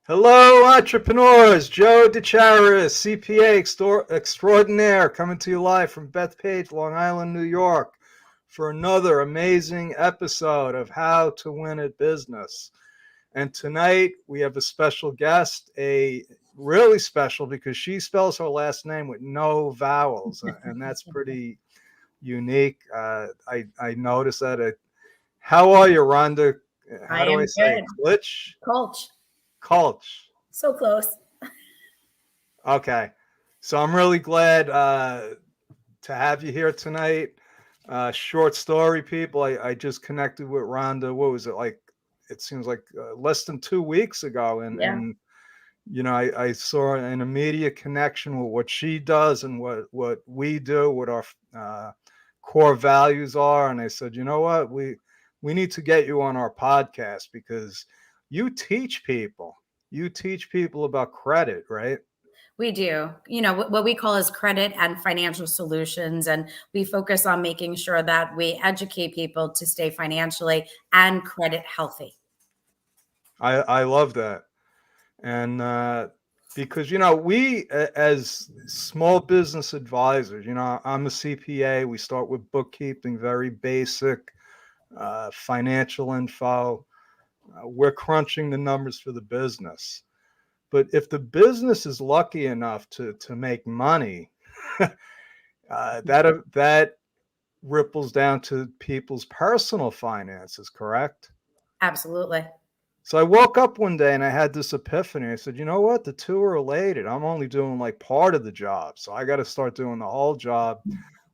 Hello, entrepreneurs. Joe DeCharis, CPA extraordinaire, coming to you live from Bethpage, Long Island, New York, for another amazing episode of How to Win at Business. And tonight we have a special guest, a really special because she spells her last name with no vowels, and that's pretty unique. I noticed that. How are you, Rhonda? I How do I am say it? good. Klch? Coach. Klch. So close. Okay. So I'm really glad to have you here tonight. Short story, people. I just connected with Rhonda. What was it like? It seems like less than 2 weeks ago. Yeah. And I saw an immediate connection with what she does and what we do, what our core values are. And I said, you know what? We need to get you on our podcast because you teach people. You teach people about credit, right? We do. What we call is credit and financial solutions. And we focus on making sure that we educate people to stay financially and credit healthy. I love that. And because, we as small business advisors, I'm a CPA. We start with bookkeeping, very basic financial info. We're crunching the numbers for the business. But if the business is lucky enough to make money, that ripples down to people's personal finances, correct? Absolutely. So I woke up one day and I had this epiphany. I said, you know what? The two are related. I'm only doing like part of the job. So I got to start doing the whole job.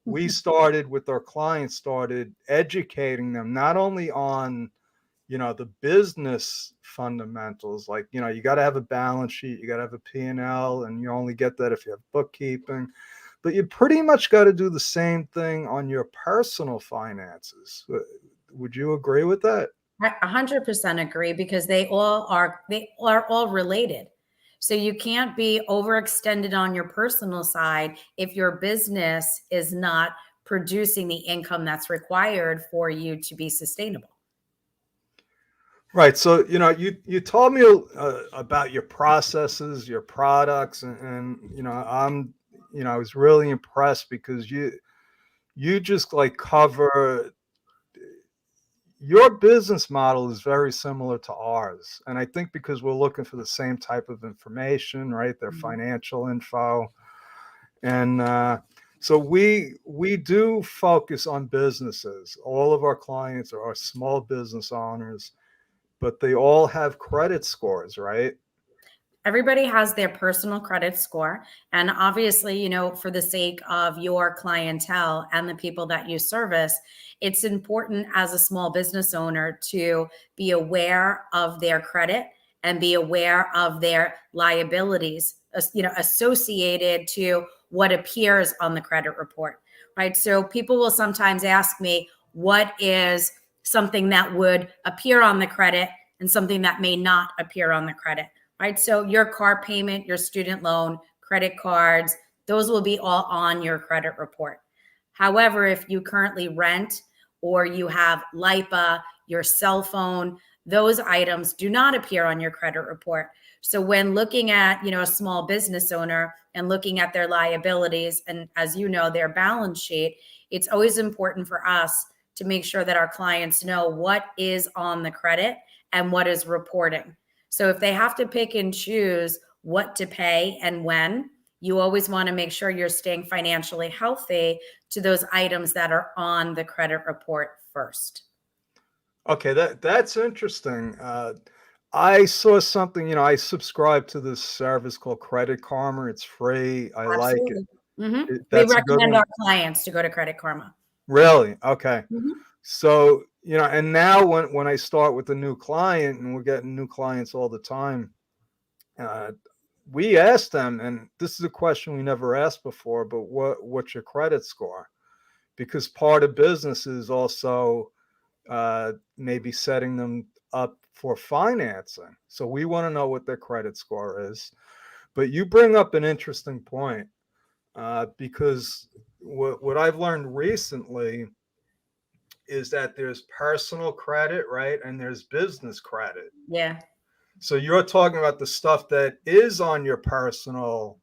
We started with our clients, started educating them not only on, the business fundamentals, like, you got to have a balance sheet, you got to have a P&L, and you only get that if you have bookkeeping. But you pretty much got to do the same thing on your personal finances. Would you agree with that? I 100% agree because they are all related. So you can't be overextended on your personal side if your business is not producing the income that's required for you to be sustainable. Right. So, you told me about your processes, your products, and I was really impressed because you just like cover your business model is very similar to ours. And I think because we're looking for the same type of information, right? Their Mhm. financial info. And so we do focus on businesses. All of our clients are small business owners, but they all have credit scores, right? Everybody has their personal credit score. And obviously, for the sake of your clientele and the people that you service, it's important as a small business owner to be aware of their credit and be aware of their liabilities, associated to what appears on the credit report, right? So people will sometimes ask me, what is something that would appear on the credit and something that may not appear on the credit? Right? So your car payment, your student loan, credit cards, those will be all on your credit report. However, if you currently rent or you have LIPA, your cell phone, those items do not appear on your credit report. So when looking at, a small business owner and looking at their liabilities and, as you know, their balance sheet, it's always important for us to make sure that our clients know what is on the credit and what is reporting. So if they have to pick and choose what to pay and when, you always want to make sure you're staying financially healthy to those items that are on the credit report first. Okay, that's interesting. I saw something, I subscribe to this service called Credit Karma. It's free. I like it. Absolutely. Hmm. We That's a good recommend one. our clients to go to Credit Karma. Really? Okay. Mhm. So, and now when I start with a new client, and we're getting new clients all the time, uh, we ask them, and this is a question we never asked before, but what's your credit score? Because part of business is also maybe setting them up for financing. So we want to know what their credit score is. But you bring up an interesting point because what I've learned recently is that there's personal credit, right? And there's business credit. Yeah. So you're talking about the stuff that is on your personal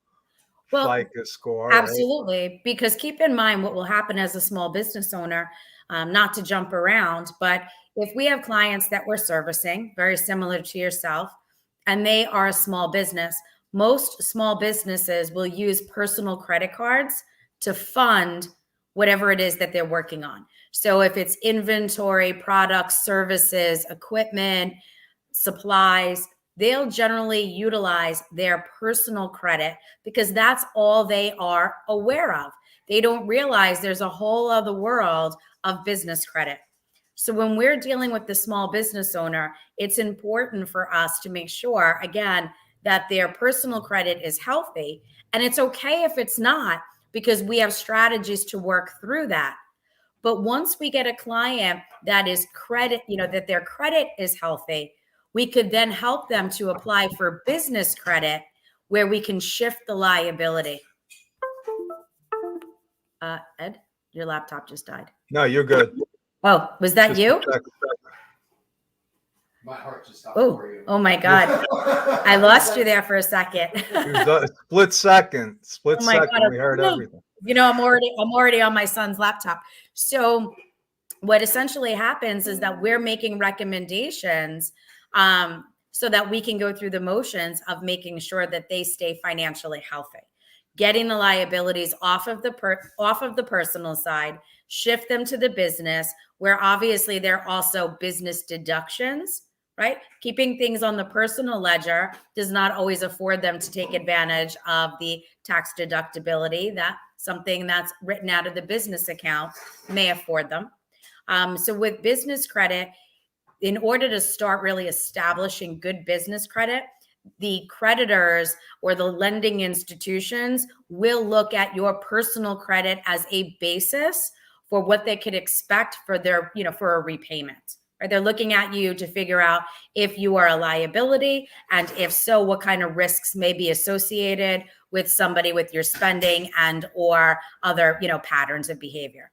Well, FICO score, right? absolutely, because keep in mind what will happen as a small business owner, not to jump around, but if we have clients that we're servicing, very similar to yourself, and they are a small business, most small businesses will use personal credit cards to fund whatever it is that they're working on. So if it's inventory, products, services, equipment, supplies, they'll generally utilize their personal credit because that's all they are aware of. They don't realize there's a whole other world of business credit. So when we're dealing with the small business owner, it's important for us to make sure, again, that their personal credit is healthy. And it's okay if it's not, because we have strategies to work through that. But once we get a client that is credit, that their credit is healthy, we could then help them to apply for business credit where we can shift the liability. Ed, your laptop just died. No, you're good. Oh, was that Just you? check. My heart just stopped for you. Oh my God. I lost you there for a second. It was a split second. Oh my God. We heard everything. I'm already on my son's laptop. So what essentially happens is that we're making recommendations so that we can go through the motions of making sure that they stay financially healthy, getting the liabilities off of the personal side, shift them to the business, where obviously there are also business deductions, right? Keeping things on the personal ledger does not always afford them to take advantage of the tax deductibility that something that's written out of the business account may afford them. So with business credit, in order to start really establishing good business credit, the creditors or the lending institutions will look at your personal credit as a basis for what they could expect for their, for a repayment. Right? They're looking at you to figure out if you are a liability, and if so, what kind of risks may be associated with somebody with your spending and or other, patterns of behavior.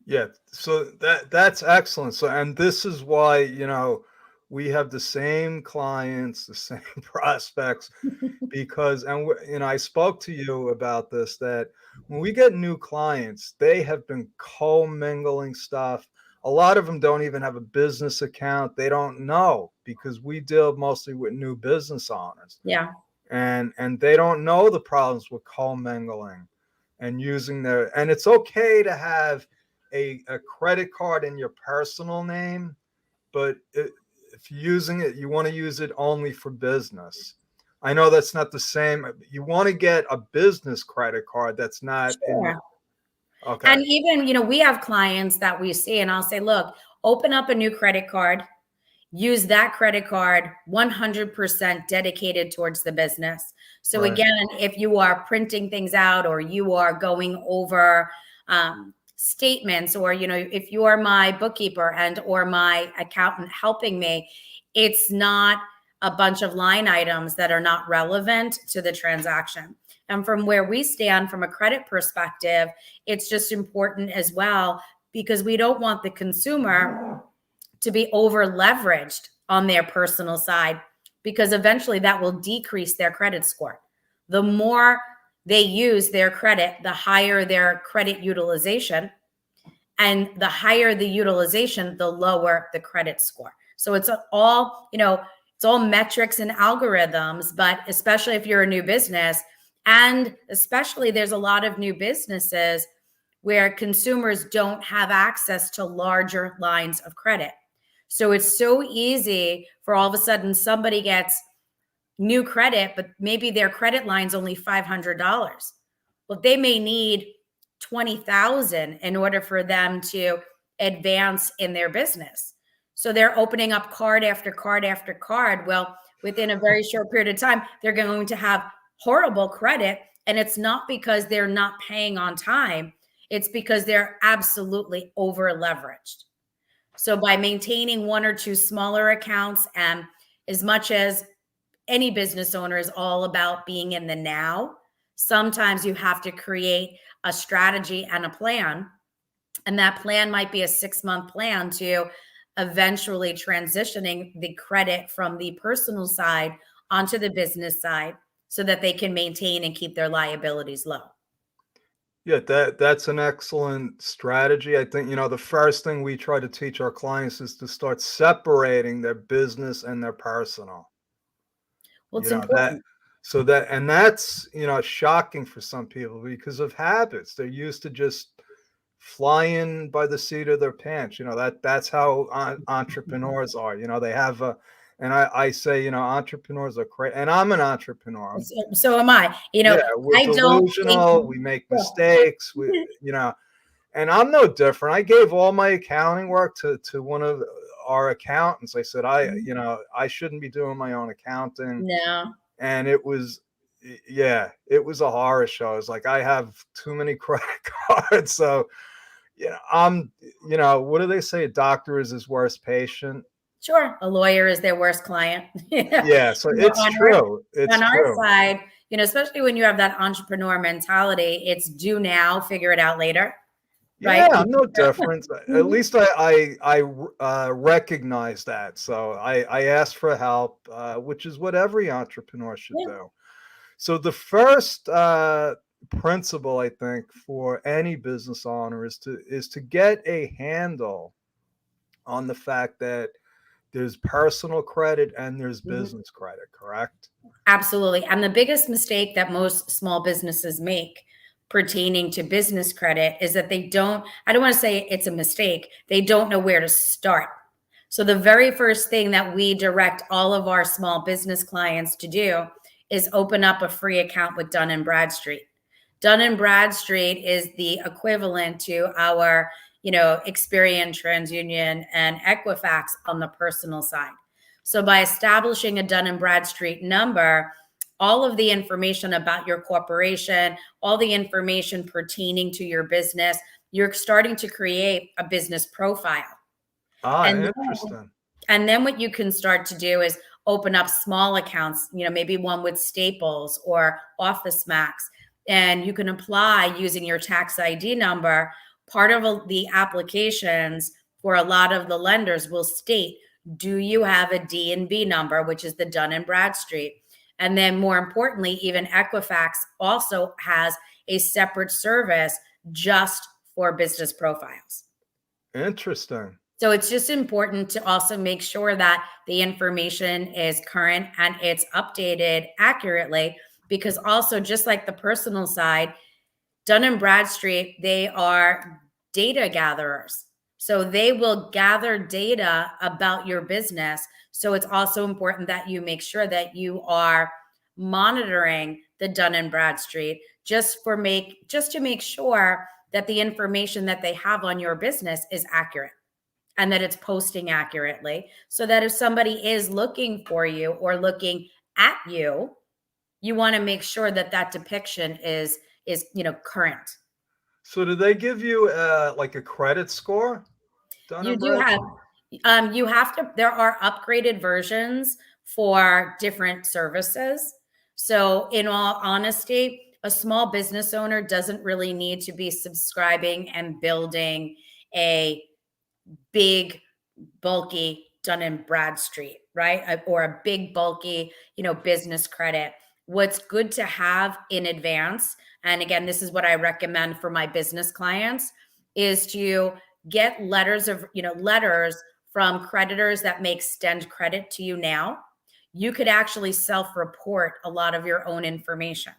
Yeah, so that's excellent. So, and this is why, we have the same clients, the same prospects, because, and I spoke to you about this, that when we get new clients, they have been co-mingling stuff. A lot of them don't even have a business account. They don't know, because we deal mostly with new business owners. Yeah. And they don't know the problems with co-mingling and using and it's okay to have a credit card in your personal name, but if you're using it, you want to use it only for business. I know that's not the same. You want to get a business credit card that's not Sure. Okay. And even, we have clients that we see, and I'll say, look, open up a new credit card, use that credit card 100% dedicated towards the business. So Right. Again, if you are printing things out or you are going over statements, or, if you are my bookkeeper and or my accountant helping me, it's not a bunch of line items that are not relevant to the transaction. And from where we stand from a credit perspective, it's just important as well, because we don't want the consumer to be over leveraged on their personal side, because eventually that will decrease their credit score. The more they use their credit, the higher their credit utilization, and the higher the utilization, the lower the credit score. So it's all, it's all metrics and algorithms, but especially if you're a new business, and especially there's a lot of new businesses where consumers don't have access to larger lines of credit. So it's so easy for all of a sudden somebody gets new credit, but maybe their credit line's only $500. Well, they may need $20,000 in order for them to advance in their business. So they're opening up card after card after card. Well, within a very short period of time, they're going to have horrible credit. And it's not because they're not paying on time. It's because they're absolutely over leveraged. So by maintaining one or two smaller accounts, and as much as any business owner is all about being in the now, sometimes you have to create a strategy and a plan. And that plan might be a 6-month plan to eventually transitioning the credit from the personal side onto the business side so that they can maintain and keep their liabilities low. Yeah, that's an excellent strategy. I think, the first thing we try to teach our clients is to start separating their business and their personal. Well, it's That important. so that and that's, shocking for some people because of habits. They're used to just flying by the seat of their pants. That's how entrepreneurs are. They have a and I say, entrepreneurs are crazy. And I'm an entrepreneur. So am I. Yeah, we're I don't think. delusional. We make mistakes. And I'm no different. I gave all my accounting work to one of our accountants. I said, I shouldn't be doing my own accounting. No. And it was a horror show. It's like I have too many credit cards. So, what do they say? A doctor is his worst patient. Sure. A lawyer is their worst client. Yeah, so it's true. On our side, especially when you have that entrepreneur mentality, it's do now, figure it out later. Yeah, Right? I'm no different. At least I recognize that. So I ask for help, which is what every entrepreneur should do. So the first principle, I think, for any business owner is to get a handle on the fact that there's personal credit and there's business credit, correct? Absolutely. And the biggest mistake that most small businesses make pertaining to business credit is that I don't want to say it's a mistake, they don't know where to start. So the very first thing that we direct all of our small business clients to do is open up a free account with Dun & Bradstreet. Dun & Bradstreet is the equivalent to our, Experian, TransUnion, and Equifax on the personal side. So by establishing a Dun & Bradstreet number, all of the information about your corporation, all the information pertaining to your business, you're starting to create a business profile. Interesting. And then what you can start to do is open up small accounts, maybe one with Staples or Office Max, and you can apply using your tax ID number. Part of the applications for a lot of the lenders will state, do you have a D&B number, which is the Dun & Bradstreet? And then more importantly, even Equifax also has a separate service just for business profiles. Interesting. So it's just important to also make sure that the information is current and it's updated accurately, because also just like the personal side, Dun & Bradstreet, they are data gatherers. So they will gather data about your business. So it's also important that you make sure that you are monitoring the Dun & Bradstreet just to make sure that the information that they have on your business is accurate and that it's posting accurately, so that if somebody is looking for you or looking at you, you want to make sure that that depiction is current. So do they give you like a credit score? You do have there are upgraded versions for different services. So in all honesty, a small business owner doesn't really need to be subscribing and building a big, bulky Dun & Bradstreet, right? Or a big, bulky, business credit. What's good to have in advance, and again, this is what I recommend for my business clients, is to get letters from creditors that may extend credit to you now. You could actually self-report a lot of your own information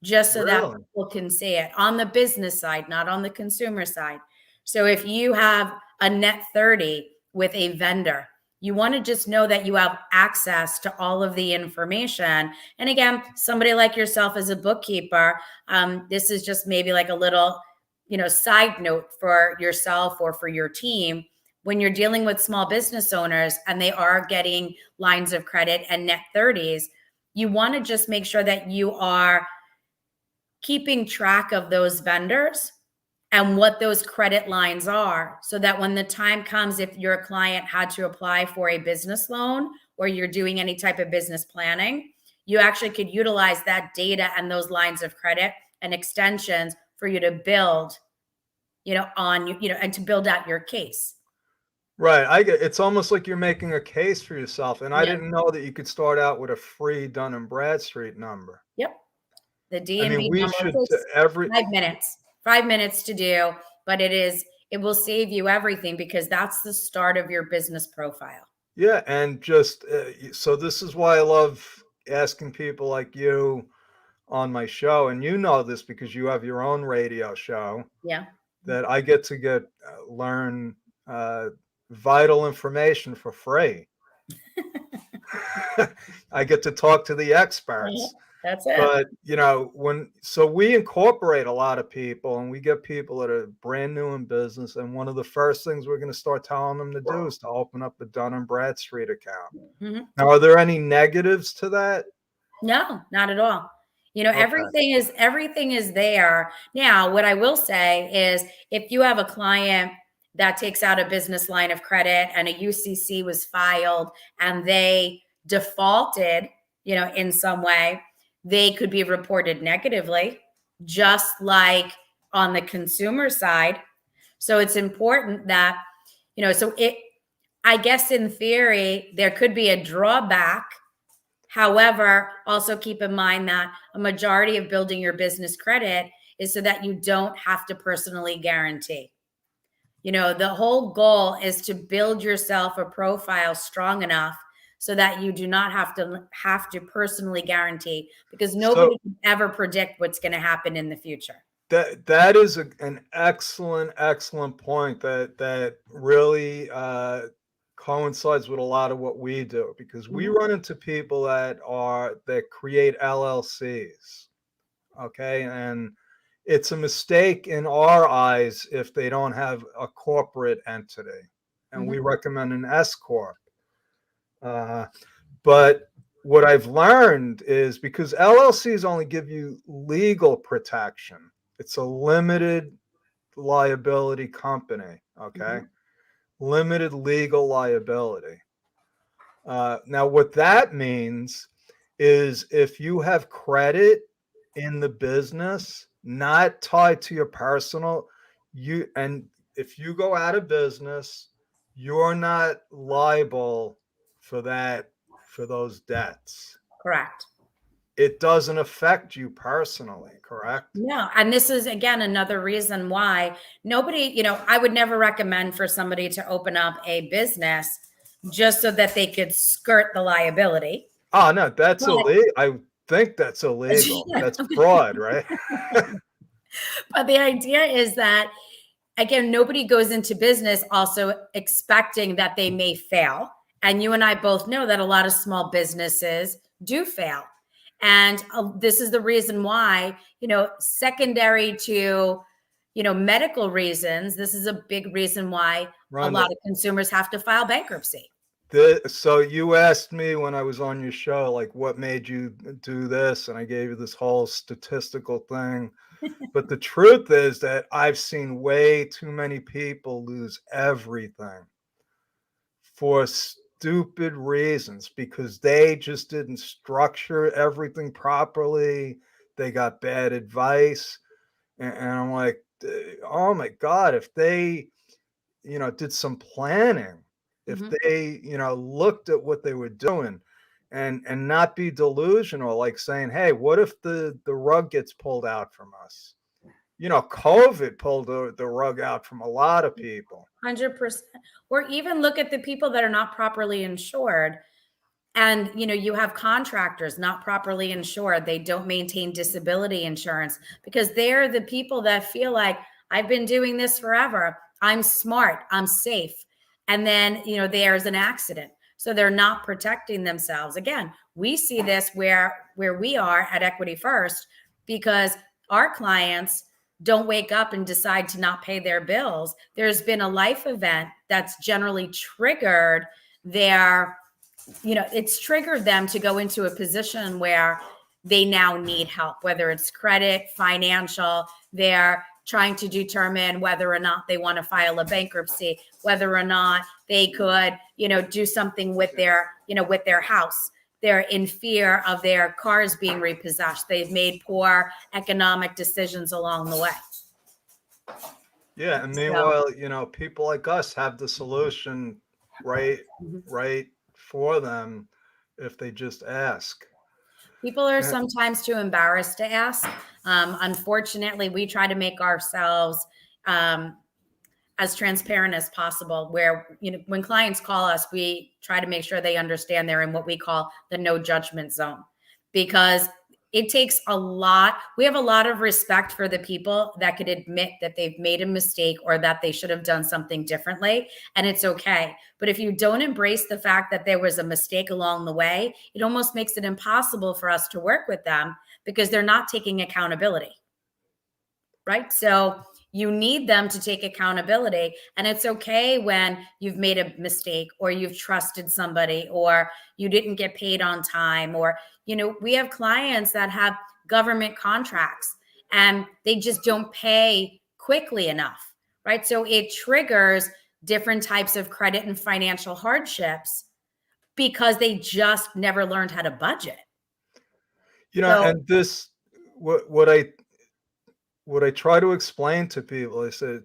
just so that people can see it on the business side, not on the consumer side. So if you have a net 30 with a vendor, you want to just know that you have access to all of the information. And again, somebody like yourself as a bookkeeper, this is just maybe like a little, side note for yourself or for your team. When you're dealing with small business owners and they are getting lines of credit and net 30s, you want to just make sure that you are keeping track of those vendors and what those credit lines are, so that when the time comes, if your client had to apply for a business loan or you're doing any type of business planning, you actually could utilize that data and those lines of credit and extensions for you to build, and to build out your case. Right. It's almost like you're making a case for yourself. And I Yeah. didn't know that you could start out with a free Dun and Bradstreet number. Yep. The I mean, DNB we number should takes every 5 minutes. 5 minutes to do, but it will save you everything because that's the start of your business profile. yeah, and just so this is why I love asking people like you on my show, and you know this because you have your own radio show Yeah. that I get to learn uh, vital information for free. I get to talk to the Yeah, experts. that's it. But we incorporate a lot of people and we get people that are brand new in business. And one of the first things we're going to start telling them to do is to open up a Dun and Bradstreet account. Mhm. Now, are there any negatives to that? No, not at all. Okay. Everything is there. Now, what I will say is if you have a client that takes out a business line of credit and a UCC was filed and they defaulted, in some way, they could be reported negatively, just like on the consumer side. So it's important that, I guess in theory, there could be a drawback. However, also keep in mind that a majority of building your business credit is so that you don't have to personally guarantee. The whole goal is to build yourself a profile strong enough so that you do not have to personally guarantee because nobody So can ever predict what's going to happen in the future. that is an excellent point that really coincides with a lot of what we do because we Mhm. run into people that create LLCs. Okay. And it's a mistake in our eyes if they don't have a corporate entity. And we Mhm. recommend an S Corp. Uh, but what I've learned is because LLCs only give you legal protection, it's a limited liability company. Okay. Mhm. Limited legal liability. Now, what that means is if you have credit in the business, not tied to your personal, and if you go out of business, you're not liable for for those debts. Correct. It doesn't affect you personally, correct? No, and this is again another reason why I would never recommend for somebody to open up a business just so that they could skirt the liability. Oh no, that's But illegal. I think that's illegal. That's fraud, right? but the idea is that again, nobody goes into business also expecting that they may fail. And you and I both know that a lot of small businesses do fail. And this is the reason why, secondary to, medical reasons, this is a big reason why a Rhonda, lot of consumers have to file bankruptcy. so you asked me when I was on your show, like, what made you do this? And I gave you this whole statistical thing. But the truth is that I've seen way too many people lose everything for stupid reasons because they just didn't structure everything properly. They got bad advice. And I'm like, oh my God, if they, did some planning, if Mhm. they, looked at what they were doing and not be delusional, like saying, hey, what if the rug gets pulled out from us? COVID pulled the rug out from a lot of people. 100%. Or even look at the people that are not properly insured. And you have contractors not properly insured. They don't maintain disability insurance because they're the people that feel like I've been doing this forever. I'm smart, I'm safe. And then, there's an accident. So they're not protecting themselves. Again, we see this where we are at Equity First because our clients don't wake up and decide to not pay their bills. There's been a life event that's generally triggered their it's triggered them to go into a position where they now need help, whether it's credit, financial. They're trying to determine whether or not they want to file a bankruptcy, whether or not they could, do something with their house. They're in fear of their cars being repossessed. They've made poor economic decisions along the way. Yeah, and So, meanwhile, people like us have the solution right mhm. right for them if they just ask. People are And sometimes too embarrassed to ask. Unfortunately, we try to make ourselves um, as transparent as possible, where when clients call us, we try to make sure they understand they're in what we call the no judgment zone, because it takes a lot. We have a lot of respect for the people that could admit that they've made a mistake or that they should have done something differently, and it's okay. But if you don't embrace the fact that there was a mistake along the way, it almost makes it impossible for us to work with them, because they're not taking accountability. Right? So you need them to take accountability. And it's okay when you've made a mistake, or you've trusted somebody, or you didn't get paid on time, or, we have clients that have government contracts and they just don't pay quickly enough. Right? So it triggers different types of credit and financial hardships because they just never learned how to budget. So, and this what I try to explain to people, I said,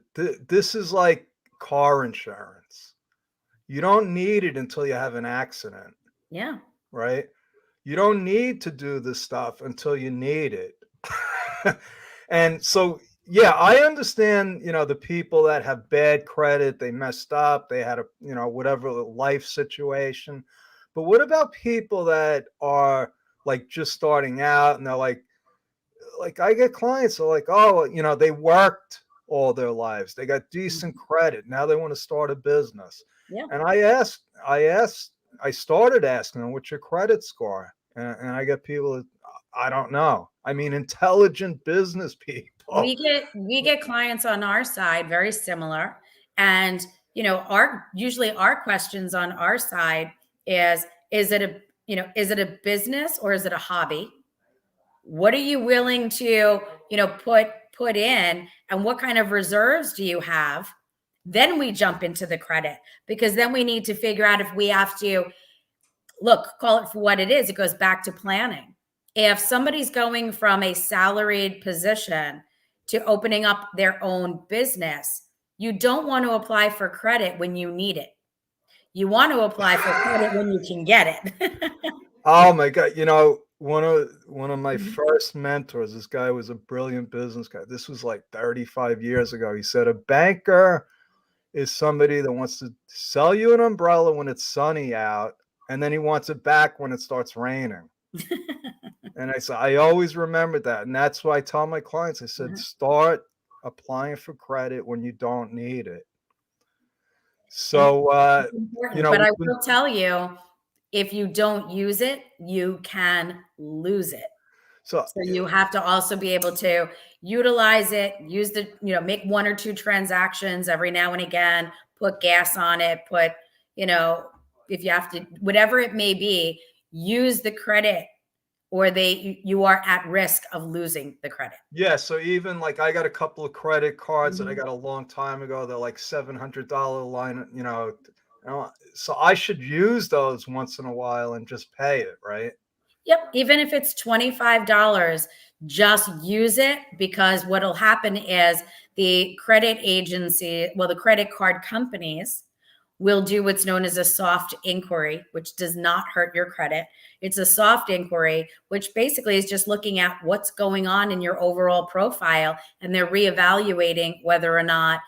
this is like car insurance. You don't need it until you have an accident, yeah. right? You don't need to do this stuff until you need it. And so, yeah, I understand, the people that have bad credit, they messed up, they had a, whatever life situation. But what about people that are like just starting out and they're like I get clients are like, oh, they worked all their lives. They got decent credit. Now they want to start a business. Yeah. And I started asking them, what's your credit score? And I get people that, I don't know. I mean, intelligent business people. We get clients on our side very similar, and our questions on our side is it a business or is it a hobby? What are you willing to put in, and what kind of reserves do you have? Then we jump into the credit, because then we need to figure out if we have to call it for what it is. It goes back to planning. If somebody's going from a salaried position to opening up their own business, you don't want to apply for credit when you need it. You want to apply for credit when you can get it. Oh my God. One of my Mhm. first mentors, this guy was a brilliant business guy. This was like 35 years ago. He said, a banker is somebody that wants to sell you an umbrella when it's sunny out, and then he wants it back when it starts raining. And I said, I always remembered that. And that's why I tell my clients, I said, start applying for credit when you don't need it. So, It's important, but I will tell you, if you don't use it, you can lose it. so So you have to also be able to utilize it, make one or two transactions every now and again, put gas on it, if you have to, whatever it may be, use the credit, or you are at risk of losing the credit. yeah, so even like I got a couple of credit cards that I Mhm. got a long time ago. They're like $700 line, so I should use those once in a while and just pay it, right? Yep. Even if it's $25, just use it, because what'll happen is the the credit card companies will do what's known as a soft inquiry, which does not hurt your credit. It's a soft inquiry, which basically is just looking at what's going on in your overall profile, and they're reevaluating whether or not,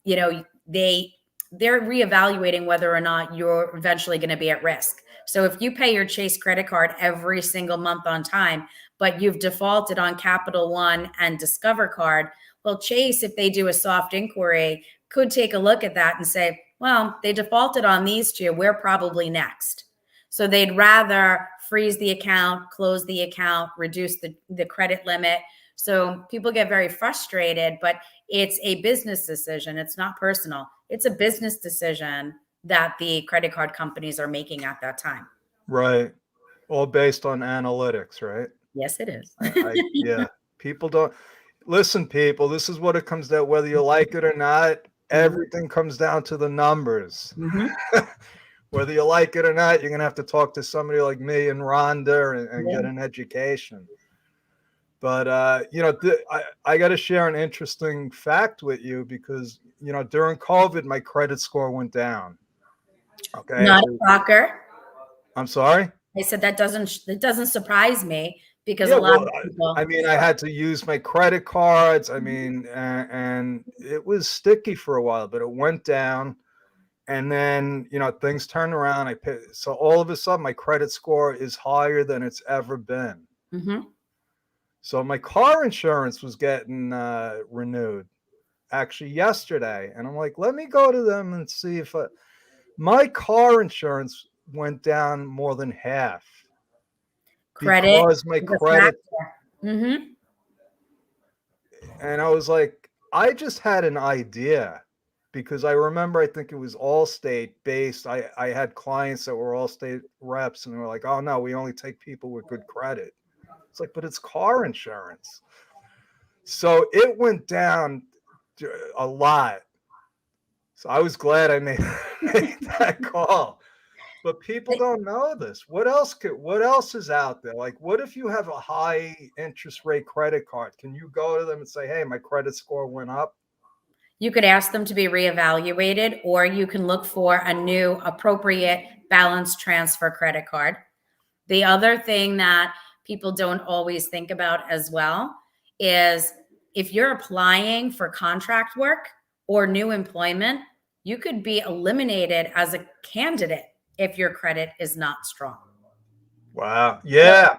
you know, they're reevaluating whether or not you're eventually going to be at risk. So if you pay your Chase credit card every single month on time, but you've defaulted on Capital One and Discover Card, well, Chase, if they do a soft inquiry, could take a look at that and say, well, they defaulted on these two, we're probably next. So they'd rather freeze the account, close the account, reduce the credit limit. So people get very frustrated, but it's a business decision. It's not personal. It's a business decision that the credit card companies are making at that time. Right. All based on analytics, right? Yes, it is. Yeah. People don't listen, people. This is what it comes down, whether you like it or not. Everything comes down to the numbers. Mhm. Whether you like it or not, you're gonna have to talk to somebody like me and Rhonda and Yeah. get an education. But I got to share an interesting fact with you because during COVID, my credit score went down. Okay, Not a shocker. I'm sorry. I said that doesn't surprise me because a Yeah, lot well, of people. I mean, I had to use my credit cards. I mean, and it was sticky for a while, but it went down. And then, things turned around. So all of a sudden, my credit score is higher than it's ever been. Mhm. So my car insurance was getting renewed actually yesterday. And I'm like, let me go to them and see if my car insurance went down more than half Credit because my is a credit. factor. Mhm. And I was like, I just had an idea because I remember, I think it was Allstate based. I had clients that were Allstate reps and they were like, oh no, we only take people with good credit. It's like, but it's car insurance. So it went down a lot. So I was glad I made, made that call. But people don't know this. What else is out there? Like, what if you have a high interest rate credit card? Can you go to them and say, hey, my credit score went up? You could ask them to be reevaluated, or you can look for a new appropriate balance transfer credit card. The other thing that people don't always think about as well is if you're applying for contract work or new employment, you could be eliminated as a candidate if your credit is not strong. Wow. Yeah.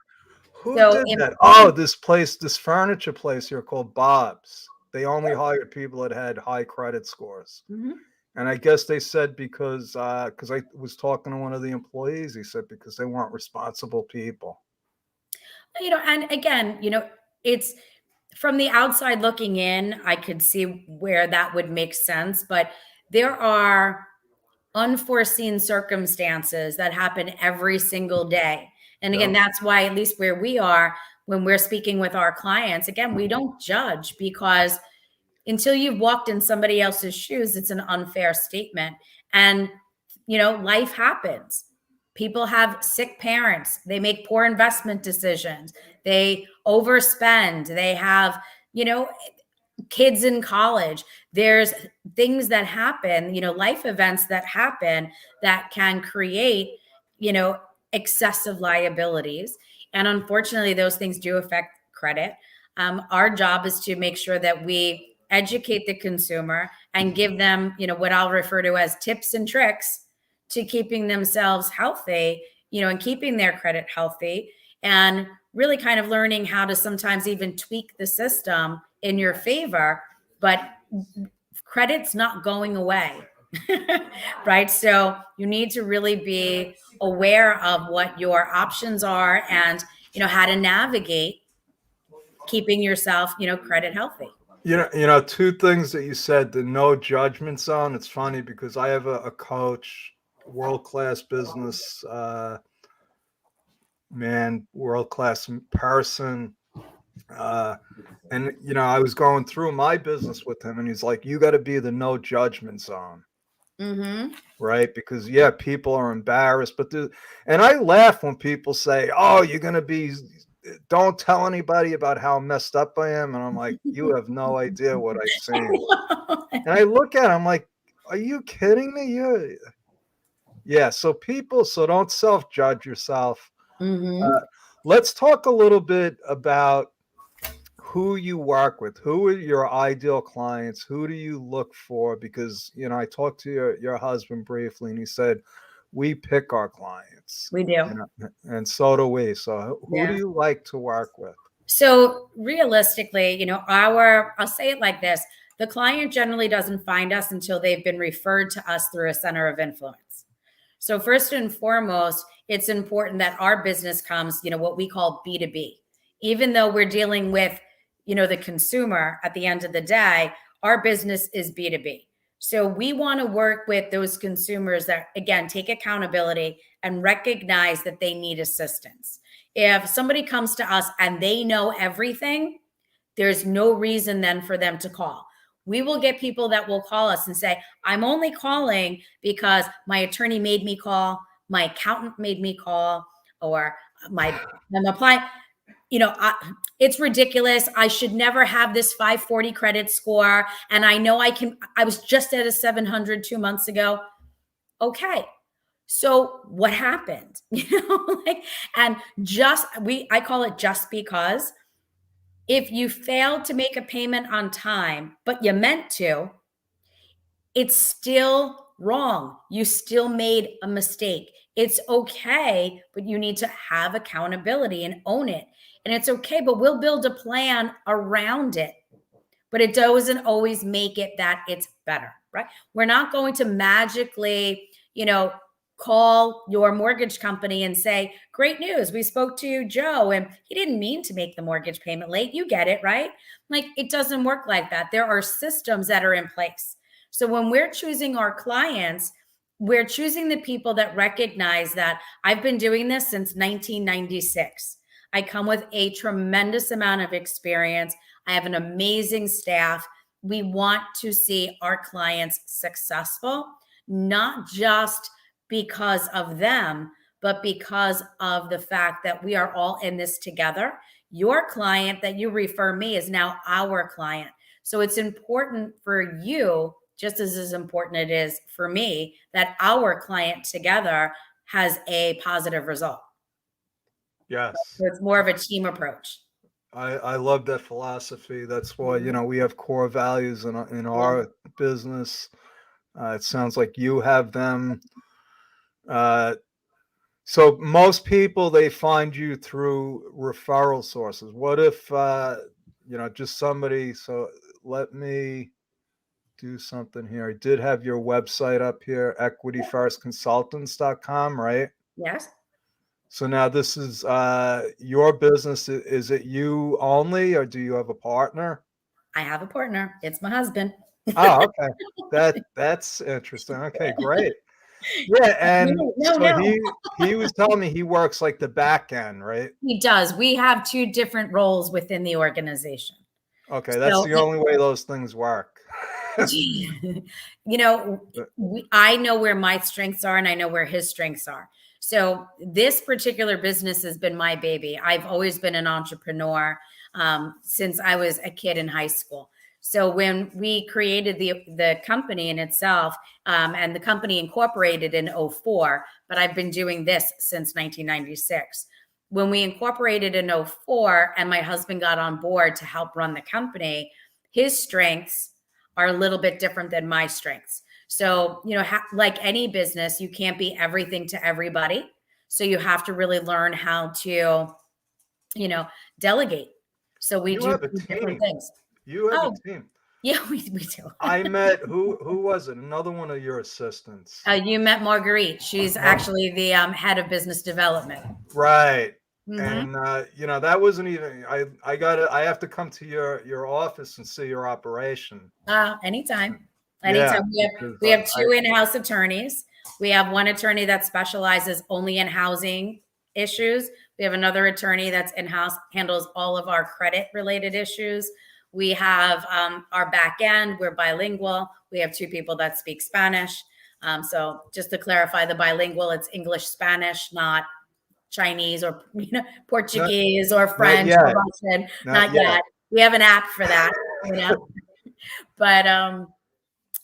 Who So did that? Oh, employment, this furniture place here called Bob's. They only hired people that had high credit scores. Mhm. And I guess they said because I was talking to one of the employees, he said because they weren't responsible people. and again, it's from the outside looking in, I could see where that would make sense, but there are unforeseen circumstances that happen every single day. And again, Yep. that's why, at least where we are, when we're speaking with our clients, again, we don't judge because until you've walked in somebody else's shoes, it's an unfair statement. And, life happens. People have sick parents, they make poor investment decisions, they overspend, they have, you know, kids in college. There's things that happen, life events that happen that can create, excessive liabilities. And unfortunately, those things do affect credit. Our job is to make sure that we educate the consumer and give them, what I'll refer to as tips and tricks to keeping themselves healthy, and keeping their credit healthy, and really kind of learning how to sometimes even tweak the system in your favor. But credit's not going away. Right? So you need to really be aware of what your options are and, how to navigate keeping yourself, credit healthy. Two things that you said, the no judgment zone. It's funny because I have a coach, world-class business man, world-class person. And I was going through my business with him and he's like, you got to be the no judgment zone. Mm-hmm. Right? Because yeah, people are embarrassed, and I laugh when people say, "Oh, you're gonna be, don't tell anybody about how messed up I am," and I'm like, "You have no idea what I've seen." And I look at it, I'm like, "Are you kidding me?" Yeah. So don't self-judge yourself. Mm-hmm. Uh, let's talk a little bit about who you work with. Who are your ideal clients? Who do you look for? Because I talked to your husband briefly and he said we pick our clients, We do. and so do we. So who do Yeah. you like to work with? So realistically, I'll say it like this: the client generally doesn't find us until they've been referred to us through a center of influence. So first and foremost, it's important that our business comes, what we call B2B. Even though we're dealing with, the consumer at the end of the day, our business is B2B. So we want to work with those consumers that, again, take accountability and recognize that they need assistance. If somebody comes to us and they know everything, there's no reason then for them to call. We will get people that will call us and say, I'm only calling because my attorney made me call, my accountant made me call, or I'm applying. it's ridiculous. I should never have this 540 credit score. And I know I was just at a 700 2 months ago. Okay. So what happened? And I call it just because. If you failed to make a payment on time, but you meant to, it's still wrong. You still made a mistake. It's okay, but you need to have accountability and own it. And it's okay, but we'll build a plan around it. But it doesn't always make it that it's better, right? We're not going to magically, call your mortgage company and say, great news, we spoke to Joe and he didn't mean to make the mortgage payment late. You get it, right? Like, it doesn't work like that. There are systems that are in place. So when we're choosing our clients, we're choosing the people that recognize that I've been doing this since 1996. I come with a tremendous amount of experience. I have an amazing staff. We want to see our clients successful, not just because of them, but because of the fact that we are all in this together. Your client that you refer me is now our client. So it's important for you, just as important it is for me, that our client together has a positive result. Yes. So it's more of a team approach. I love that philosophy. That's why, we have core values in our business. It sounds like you have them. So most people, they find you through referral sources. What if, just somebody, so let me do something here. I did have your website up here, equityfirstconsultants.com, right? Yes. So now this is your business. Is it you only, or do you have a partner? I have a partner. It's my husband. Oh, okay. That's interesting. Okay, great. Yeah, and No. he was telling me he works like the back end, right? He does. We have two different roles within the organization. Okay, that's the only way those things work. I know where my strengths are and I know where his strengths are. So this particular business has been my baby. I've always been an entrepreneur since I was a kid in high school. So when we created the company in itself, and the company incorporated in 2004, but I've been doing this since 1996. When we incorporated in 2004 and my husband got on board to help run the company, his strengths are a little bit different than my strengths. So, like any business, you can't be everything to everybody. So you have to really learn how to, delegate. So we do different things. You have a team. Yeah, we do. I met, who was it? Another one of your assistants. You met Marguerite. She's actually the head of business development. Right. Mm-hmm. And that wasn't even, I have to come to your office and see your operation. Anytime. Yeah, we have two in-house attorneys. We have one attorney that specializes only in housing issues. We have another attorney that's in-house, handles all of our credit related issues. We have our back end, we're bilingual. We have two people that speak Spanish. So just to clarify, the bilingual, it's English, Spanish, not Chinese or Portuguese or French or Russian. Not yet. We have an app for that, But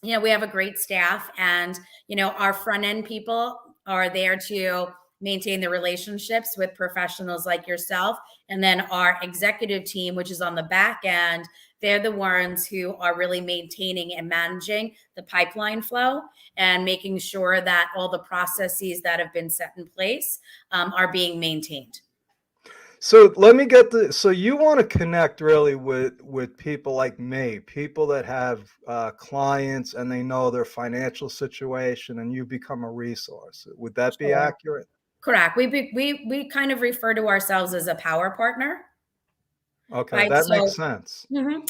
we have a great staff, and our front end people are there to maintain the relationships with professionals like yourself. And then our executive team, which is on the back end, they're the ones who are really maintaining and managing the pipeline flow and making sure that all the processes that have been set in place are being maintained. So let me get so you want to connect really with people like me, people that have clients and they know their financial situation, and you become a resource. Would that be accurate? Correct. We kind of refer to ourselves as a power partner. Okay, right? That makes sense. Mm-hmm.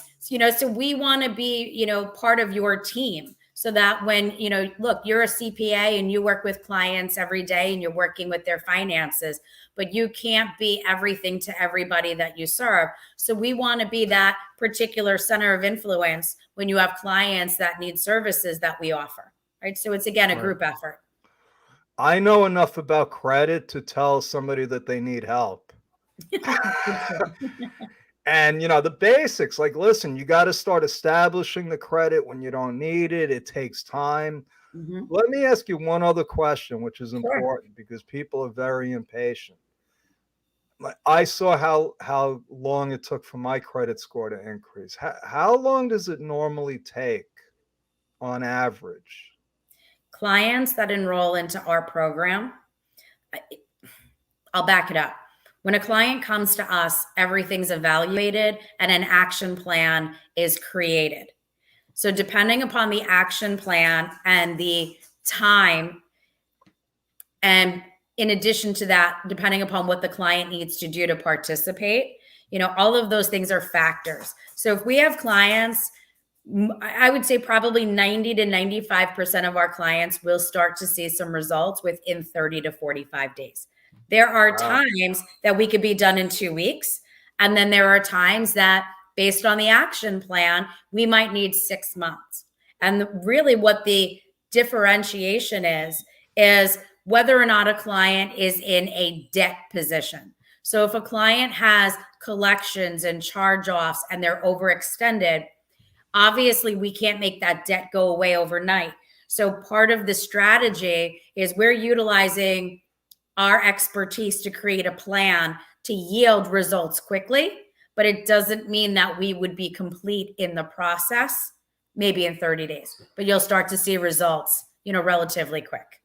So we want to be, part of your team, so that when, look, you're a CPA and you work with clients every day and you're working with their finances, but you can't be everything to everybody that you serve. So we want to be that particular center of influence when you have clients that need services that we offer, right? So it's, again, a group effort. I know enough about credit to tell somebody that they need help. And, the basics, like, listen, you got to start establishing the credit when you don't need it. It takes time. Mhm. Let me ask you one other question, which is Sure. important because people are very impatient. Like, I saw how long it took for my credit score to increase. How long does it normally take on average? Clients that enroll into our program, I- I'll back it up. When a client comes to us, everything's evaluated and an action plan is created. So, depending upon the action plan and the time, and in addition to that, depending upon what the client needs to do to participate, all of those things are factors. So, if we have clients, I would say probably 90 to 95% of our clients will start to see some results within 30 to 45 days. There are Wow. times that we could be done in 2 weeks. And then there are times that, based on the action plan, we might need 6 months. And really, what the differentiation is whether or not a client is in a debt position. So if a client has collections and charge offs and they're overextended, obviously we can't make that debt go away overnight. So part of the strategy is we're utilizing our expertise to create a plan to yield results quickly, but it doesn't mean that we would be complete in the process maybe in 30 days, but you'll start to see results, relatively quick.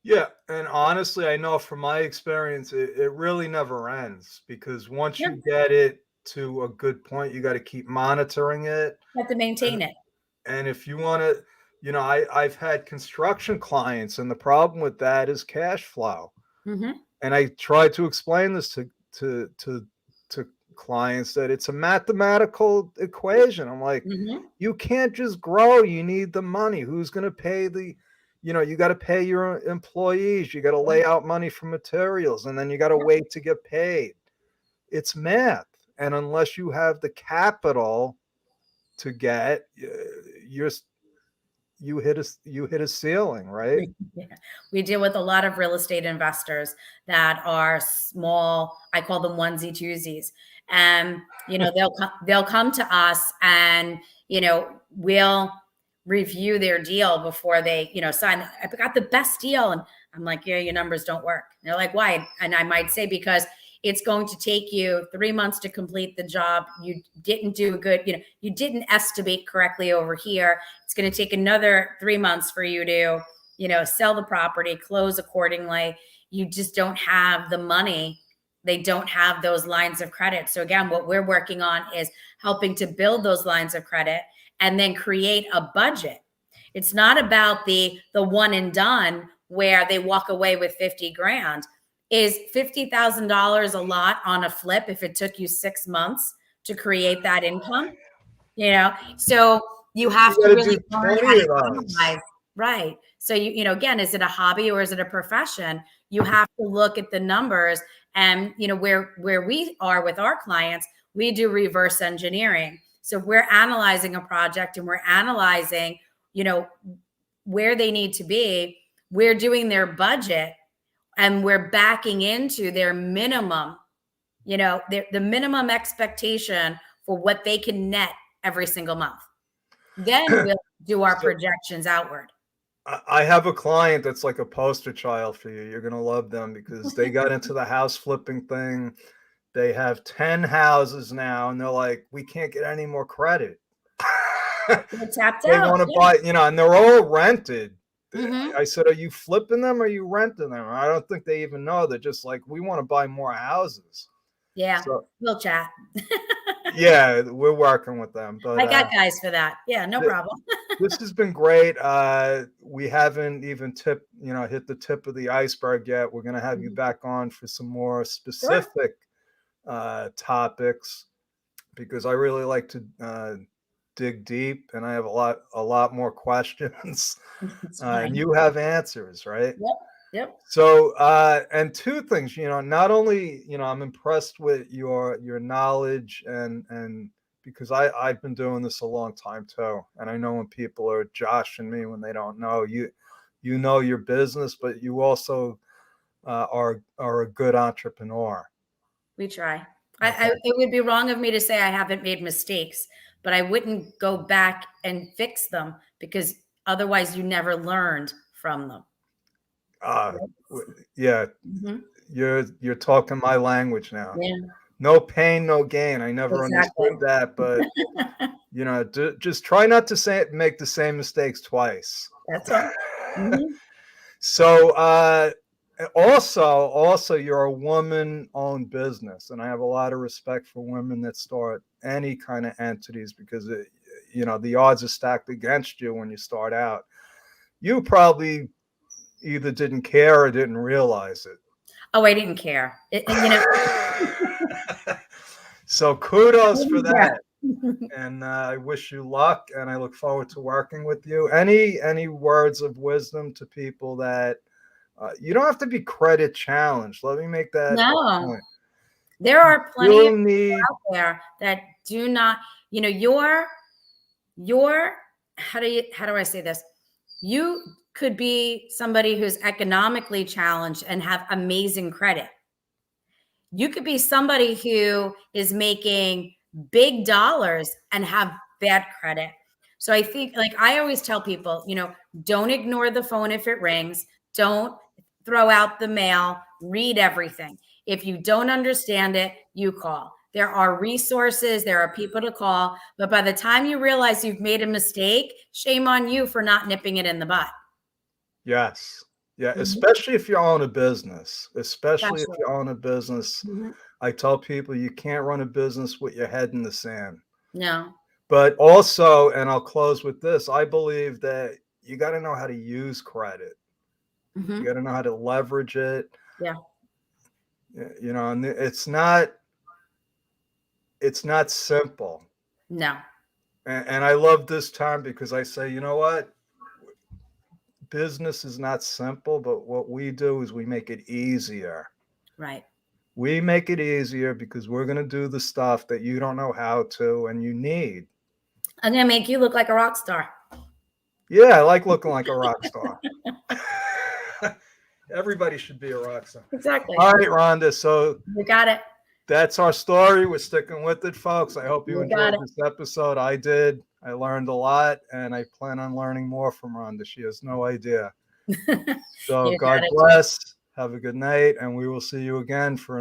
Yeah, and honestly, I know from my experience, it really never ends because once Yeah, you get it to a good point, you got to keep monitoring it. you have to And maintain it. and if you want to, I've had construction clients, and the problem with that is cash flow. Hmm. And I try to explain this to clients that it's a mathematical equation. I'm like, Hmm. you can't just grow. You need the money. Who's going to pay you got to pay your employees. You got to lay out money for materials, and then you got to wait to get paid. It's math. And unless you have the capital to get, you're you hit a ceiling, right? Yeah. We deal with a lot of real estate investors that are small. I call them onesie twosies. And they'll come to us, and we'll review their deal before they sign. I got the best deal, and I'm like, yeah, your numbers don't work. And they're like, why? And I might say, because it's going to take you 3 months to complete the job. You didn't do a good, you didn't estimate correctly over here. It's going to take another 3 months for you to, sell the property, close accordingly. You just don't have the money. They don't have those lines of credit. So again, what we're working on is helping to build those lines of credit and then create a budget. It's not about the one and done where they walk away with 50 grand. Is $50,000 a lot on a flip if it took you 6 months to create that income? So you You have to got to really do learn how 20 to of those. analyze. Right. So again, is it a hobby or is it a profession? You have to look at the numbers, and where we are with our clients, we do reverse engineering. So we're analyzing a project and we're analyzing, where they need to be. We're doing their budget, and we're backing into their minimum, the minimum expectation for what they can net every single month. Then we'll do our So projections outward. I have a client that's like a poster child for you. You're gonna love them because they got into the house flipping thing. They have 10 houses now, and they're like, we can't get any more credit. We're tapped They out. want to Yeah. buy, and they're all rented. Hmm. I said, are you flipping them or are you renting them? I don't think they even know. They're just like, we want to buy more houses. Yeah. So We'll chat. yeah, we're working with them. But I got guys for that. Yeah, no th- problem. this has been great. We haven't even hit the tip of the iceberg yet. We're gonna have you back on for some more Sure. specific topics because I really like to dig deep, and I have a lot more questions, It's and fine. you have answers, right? Yep. Yep. So, and two things, not only, I'm impressed with your knowledge and because I've been doing this a long time too. And I know when people are joshing me when they don't know, you know your business, but you also are a good entrepreneur. We try. Okay. It would be wrong of me to say I haven't made mistakes, but I wouldn't go back and fix them because otherwise you never learned from them. Yeah, Mhm. you're talking my language now. Yeah, No pain, no gain. I never exactly. understood that, but just try not to make the same mistakes twice. That's right. Mhm. So, also, you're a woman-owned business, and I have a lot of respect for women that start any kind of entities because the odds are stacked against you when you start out. You probably either didn't care or didn't realize it. Oh, I didn't care. So kudos for that. And I wish you luck, and I look forward to working with you. Any words of wisdom to people that you don't have to be credit challenged. Let me make that a No, point. there are plenty of You need out there that do not, your how do I say this? You could be somebody who's economically challenged and have amazing credit. You could be somebody who is making big dollars and have bad credit. So I think, like I always tell people, don't ignore the phone if it rings. Don't throw out the mail. Read everything. If you don't understand it, you call. There are resources, there are people to call. But by the time you realize you've made a mistake, shame on you for not nipping it in the butt. Yes. Yeah, Mhm. especially if you own a business. Especially if Especially. you own a business. Mhm. I tell people you can't run a business with your head in the sand. No. But also, and I'll close with this, I believe that you got to know how to use credit. You Mhm. got to know how to leverage it. Yeah. And it's not simple. No. And I love this time because I say, you know what? Business is not simple, but what we do is we make it easier. Right. We make it easier because we're going to do the stuff that you don't know how to and you need. I'm gonna make you look like a rock star. Yeah, I like looking like a rock star. Everybody should be a rock star. Exactly. All right, Rhonda. So You got it. that's our story. We're sticking with it, folks. I hope you You got enjoyed it. this episode. I did. I learned a lot, and I plan on learning more from Rhonda. She has no idea. So You got God it. bless. Have a good night, and we will see you again for another.